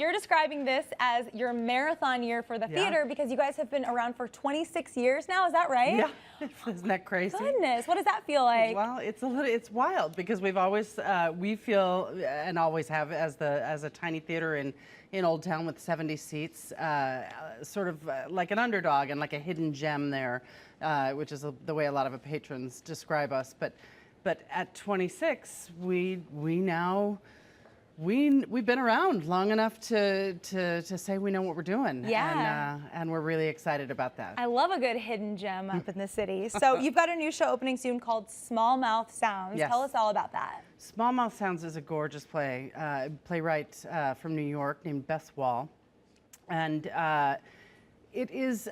You're describing this as your marathon year for the theater because you guys have been around for 26 years now. Is that right? Yeah. Isn't that crazy? Goodness, what does that feel like? Well, it's wild because we've always we feel and always have as a tiny theater in Old Town with 70 seats, sort of like an underdog and like a hidden gem there, which is the way a lot of patrons describe us. But at 26, we've been around long enough to say we know what we're doing. Yeah. And we're really excited about that. I love a good hidden gem up in the city. So you've got a new show opening soon called Small Mouth Sounds. Yes. Tell us all about that. Small Mouth Sounds is a gorgeous play, playwright from New York named Beth Wall. And it is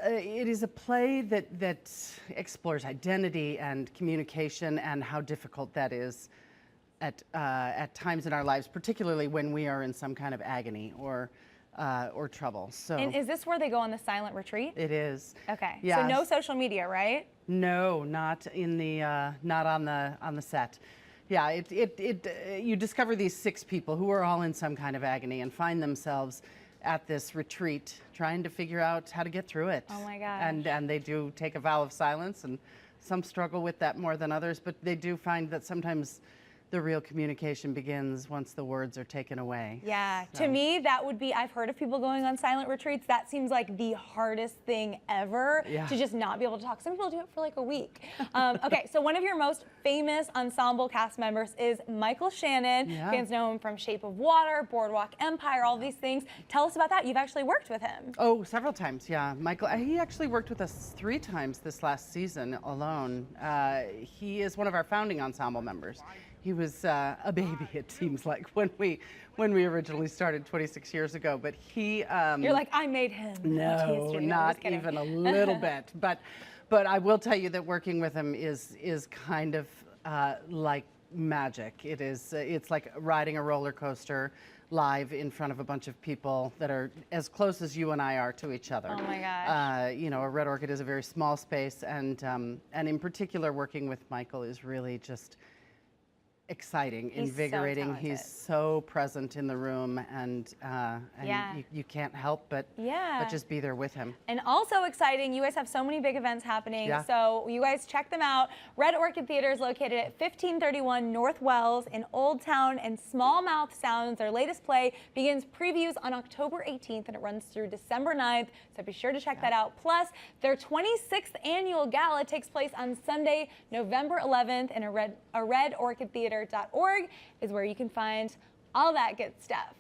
a play that explores identity and communication and how difficult that is at times in our lives, particularly when we are in some kind of agony or trouble. So. And is this where they go on the silent retreat? It is. Okay. Yes. So no social media, right? No, not on the set. Yeah, you discover these 6 people who are all in some kind of agony and find themselves at this retreat trying to figure out how to get through it. Oh my gosh. And they do take a vow of silence, and some struggle with that more than others, but they do find that sometimes the real communication begins once the words are taken away. Yeah, So. to me, that would be, I've heard of people going on silent retreats. That seems like the hardest thing ever, to just not be able to talk. Some people do it for like a week. Okay, so one of your most famous ensemble cast members is Michael Shannon. Yeah. Fans know him from Shape of Water, Boardwalk Empire, all these things. Tell us about that. You've actually worked with him. Oh, several times, yeah. Michael, he actually worked with us 3 times this last season alone. He is one of our founding ensemble members. He was a baby, it seems like, when we originally started 26 years ago. But he you're like, I made him. No, not even a little bit. But I will tell you that working with him is kind of like magic. It's like riding a roller coaster live in front of a bunch of people that are as close as you and I are to each other. Oh my gosh. You know, a Red Orchid is a very small space, and in particular, working with Michael is really just exciting, invigorating. He's so present in the room, and you can't help but just be there with him. And also exciting, you guys have so many big events happening. Yeah. So you guys check them out. Red Orchid Theatre is located at 1531 North Wells in Old Town, and Small Mouth Sounds, their latest play, begins previews on October 18th and it runs through December 9th. So be sure to check that out. Plus, their 26th annual gala takes place on Sunday, November 11th, and a Red Orchid Theatre.org is where you can find all that good stuff.